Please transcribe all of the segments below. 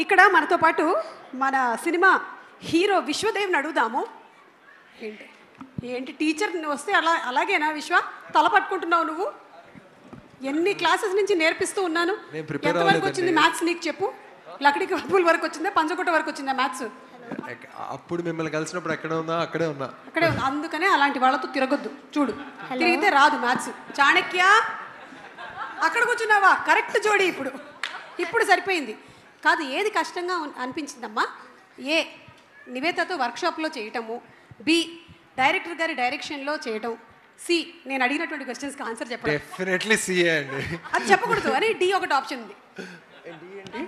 ఇక్కడ మనతో పాటు మన సినిమా హీరో విశ్వదేవ్ని అడుగుదాము. ఏంటి ఏంటి టీచర్ వస్తే అలాగేనా విశ్వ? తల పట్టుకుంటున్నావు నువ్వు? ఎన్ని క్లాసెస్ నుంచి నేర్పిస్తూ ఉన్నాను. ఎంతవరకు వచ్చింది మ్యాథ్స్ నీకు చెప్పు? లక్కడికి కప్పుల వరకు వచ్చిందా, పంచకోట వరకు వచ్చిందా మ్యాథ్స్? అప్పుడు మిమ్మల్ని కలిసినప్పుడు అక్కడే ఉన్నా. అక్కడే ఉన్నా. అందుకనే అలాంటి వాళ్ళతో తిరగొద్దు. చూడు, తిరిగితే రాదు మ్యాథ్స్. చాణక్య అక్కడ కూర్చున్నావా? కరెక్ట్ జోడి. ఇప్పుడు సరిపోయింది. కాదు, ఏది కష్టంగా అనిపించిందమ్మా? ఏ నివేతతో వర్క్షాప్లో చేయటము, బి డైరెక్టర్ గారి డైరెక్షన్లో చేయటం, సి నేను అడిగినటువంటి క్వశ్చన్స్కి ఆన్సర్ చెప్పడం. డెఫినెట్లీ సి అండి. అది చెప్పకూడదు అని డి ఒకటి ఆప్షన్ ఉంది.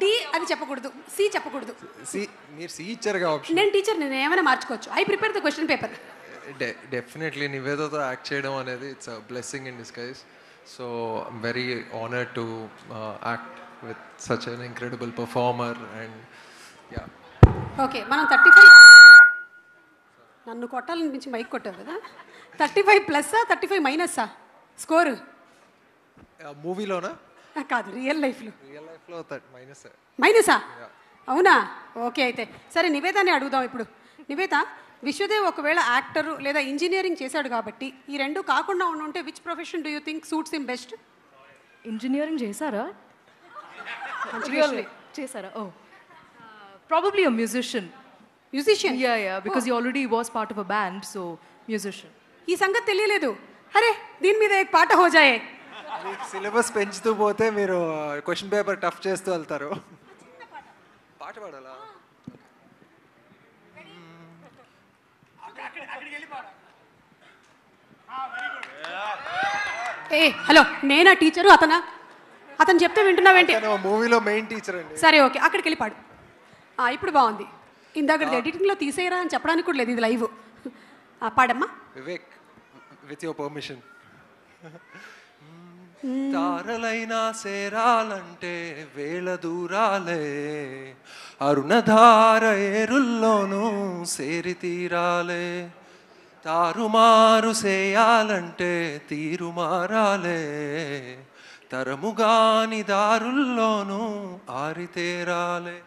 డి అది చెప్పకూడదు, సి చెప్పకూడదు. సి మీరు సి ఇచ్చారుగా ఆప్షన్. నేను టీచర్, నేను ఏమైనా మార్చుకోవచ్చు. I prepare the question paper. Definitely నివేదతో యాక్ట్ చేయడం అనేది it's a blessing in disguise. So I'm very honoured to act with such an incredible performer and yeah. Okay, మనం 35 నన్ను కొట్టాలనిపించి మైక్ కొట్టావు కదా. 35 ప్లస్సా 35 మైనస్సా స్కోర్? మూవీలోనా? కాదు, రియల్ లైఫ్లో. మైనసా? అవునా? ఓకే, అయితే సరే నివేదాన్ని అడుగుదాం ఇప్పుడు. నివేద, విశ్వదేవ్ ఒకవేళ యాక్టరు లేదా ఇంజనీరింగ్ చేశాడు కాబట్టి ఈ రెండు కాకుండా ఉంటే which profession do you think suits him best? Engineering చేశారా? చేశారా? Oh, probably a musician. Yeah, because he already was part of a band, so musician. ఈ సంగతి తెలియలేదు. అరే దీని మీద एक పాట हो जाए. సిలబస్ పెంచుతూ పోతే మీరు క్వశ్చన్ పేపర్ టఫ్ చేస్తూ వెళ్తారు. పాట పాడాలా? ఏ హలో, నేనా టీచరు? అతను చెప్తే వింటున్నావేంటి? మూవీలో మెయిన్ టీచర్ అండి. సరే ఓకే, అక్కడికి వెళ్ళి పాడు. ఇప్పుడు బాగుంది. ఇందాక ఎడిటింగ్లో తీసేయరా అని చెప్పడానికి కూడా లేదు, ఇది లైవ్. పాడమ్మా. Vivek, with your permission. తారలైనా సేరాలంటే వేల దూరాలే, అరుణధార ఏరుల్లోనూ సేరి తీరాలే, తారుమారు చేయాలంటే తీరు మారాలే, తరముగాని దారుల్లోనూ ఆరితేరాలే,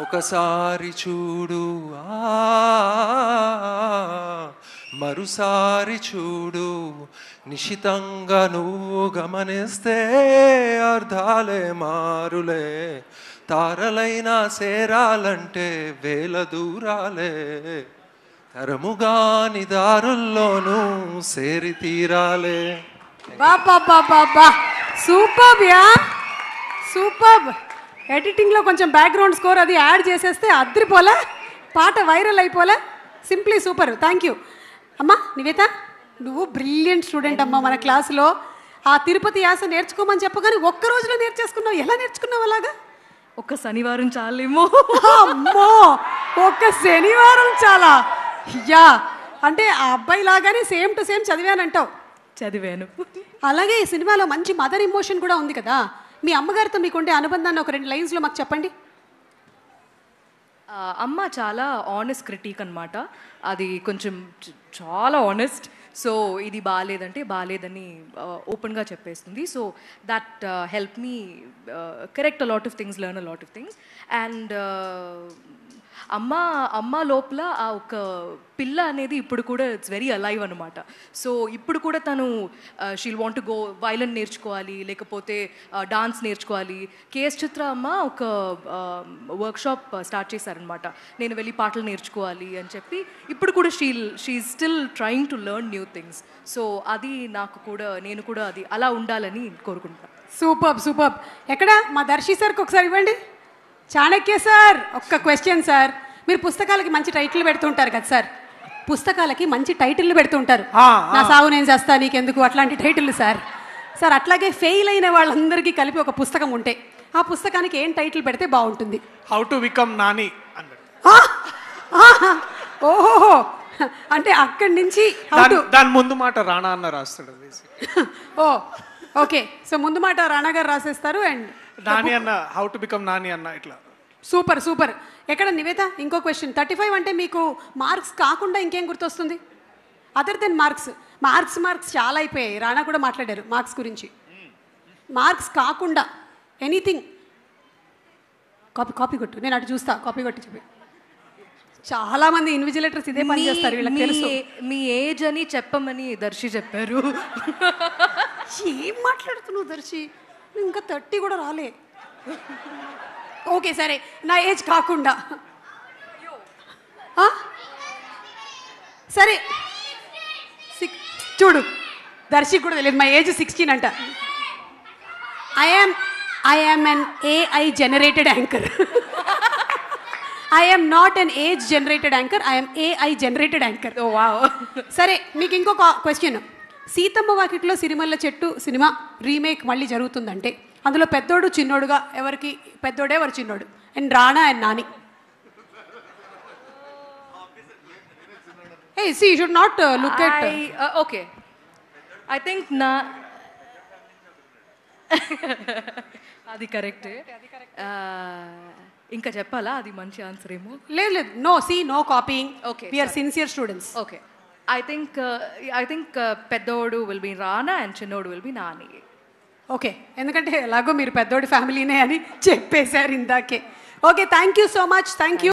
ఒకసారి చూడు మరుసారి చూడు, నిశితంగా నువ్వు గమనిస్తే అర్థాలే మారులే, తారలైనా సేరాలంటే వేల దూరాలే, తరముగాని దారుల్లోనూ సేరి తీరాలే. బాబా సూపర్ యా, సూపర్. ఎడిటింగ్లో కొంచెం బ్యాక్గ్రౌండ్ స్కోర్ అది యాడ్ చేసేస్తే అద్రిపోలే, పాట వైరల్ అయిపోలే. Simply super. థ్యాంక్ యూ అమ్మా. నివేత, నువ్వు బ్రిలియంట్ స్టూడెంట్ అమ్మా. మన క్లాసులో ఆ తిరుపతి యాస నేర్చుకోమని చెప్పగానే ఒక్క రోజులో నేర్చేసుకున్నావు. ఎలా నేర్చుకున్నావు అలాగా? ఒక్క శనివారం చాలేమో. అమ్మో, ఒక్క శనివారం చాలా? యా, అంటే ఆ అబ్బాయి లాగానే సేమ్ టు సేమ్ చదివానంటావు? చదివాను. అలాగే ఈ సినిమాలో మంచి మదర్ ఇమోషన్ కూడా ఉంది కదా. మీ అమ్మగారితో మీకుండే అనుబంధాన్ని ఒక 2 లైన్స్లో మాకు చెప్పండి. అమ్మ చాలా ఆనెస్ట్ క్రిటిక్ అనమాట. అది కొంచెం చాలా ఆనెస్ట్. సో ఇది బాగాలేదంటే బాగాలేదని ఓపెన్గా చెప్పేస్తుంది. So that help me correct a lot of things, learn a lot of things. And అమ్మ లోపల ఆ ఒక పిల్ల అనేది ఇప్పుడు కూడా ఇట్స్ వెరీ అలైవ్ అనమాట. సో ఇప్పుడు కూడా తను షీల్ వాంట్ టు గో వైలన్ నేర్చుకోవాలి, లేకపోతే డాన్స్ నేర్చుకోవాలి. కేఎస్ చిత్ర అమ్మ ఒక వర్క్షాప్ స్టార్ట్ చేశారనమాట. నేను వెళ్ళి పాటలు నేర్చుకోవాలి అని చెప్పి ఇప్పుడు కూడా she still trying to learn new things. So అది నేను కూడా అది అలా ఉండాలని కోరుకుంటున్నాను. సూపర్. ఎక్కడ మా దర్శి సార్కి ఒకసారి ఇవ్వండి. చాణక్య సార్, ఒక్క క్వశ్చన్ సార్. మీరు పుస్తకాలకి మంచి టైటిల్ పెడుతుంటారు కదా సార్, పుస్తకాలకి మంచి టైటిల్ పెడుతుంటారు. నా సాగు నేను చేస్తా నీకెందుకు, అట్లాంటి టైటిల్ సార్. సార్ అట్లాగే ఫెయిల్ అయిన వాళ్ళందరికీ కలిపి ఒక పుస్తకం ఉంటే ఆ పుస్తకానికి ఏం టైటిల్ పెడితే బాగుంటుంది? How to become Nani. ఓహో, అంటే అక్కడి నుంచి దాని ముందు మాట రాణా అన్న రాస్తాడు. ఓ ఓకే, సో ముందు మాట రాణా గారు రాసేస్తారు అండ్ నాని అన్న హౌ టు బికమ్ నాని అన్న ఇట్లా. సూపర్. ఎక్కడ నివేత, ఇంకో క్వశ్చన్. 35 అంటే మీకు మార్క్స్ కాకుండా ఇంకేం గుర్తొస్తుంది అదర్ దెన్ మార్క్స్? మార్క్స్ చాలా అయిపోయాయి. రాణా కూడా మాట్లాడారు మార్క్స్ గురించి. మార్క్స్ కాకుండా ఎనీథింగ్. కాపీ కొట్టు, నేను అటు చూస్తా, కాపీ కొట్టి చెప్పి. చాలా మంది ఇన్విజిలేటర్స్ ఇదే పని చేస్తారు, వీళ్ళకి తెలుసు. మీ ఏజ్ అని చెప్పమని దర్శి చెప్పారు. ఏం మాట్లాడుతున్నావు దర్శి, నువ్వు ఇంకా 30 కూడా రాలే. ఓకే సరే, నా ఏజ్ కాకుండా సరే చూడు, దర్శికి కూడా తెలియదు మా ఏజ్ 16 అంట. I am an AI generated anchor. I am not an age generated anchor, I am AI generated anchor. Oh wow. సరే మీకు ఇంకొక క్వశ్చన్. సీతమ్మ వాకిట్లో సిరిమల్ల చెట్టు సినిమా రీమేక్ మళ్ళీ జరుగుతుందంటే అందులో పెద్దోడు చిన్నోడుగా ఎవరికి పెద్దోడే ఎవరు చిన్నోడు? And Rana and Nani. Hey, see, you should not look at... okay, I think నా అది కరెక్టే. ఇంకా చెప్పాలా? అది మంచి ఆన్సర్ ఏమో. లేదు లేదు, no, see, no copying. Okay, we are sincere students. Okay, I think పెద్దోడు విల్ బి రానా అండ్ చిన్నోడు విల్ బి నాని. ఓకే, ఎందుకంటే ఎలాగో మీరు పెద్దోడి ఫ్యామిలీనే అని చెప్పేశారు ఇందాకే. Okay, thank you so much, thank you.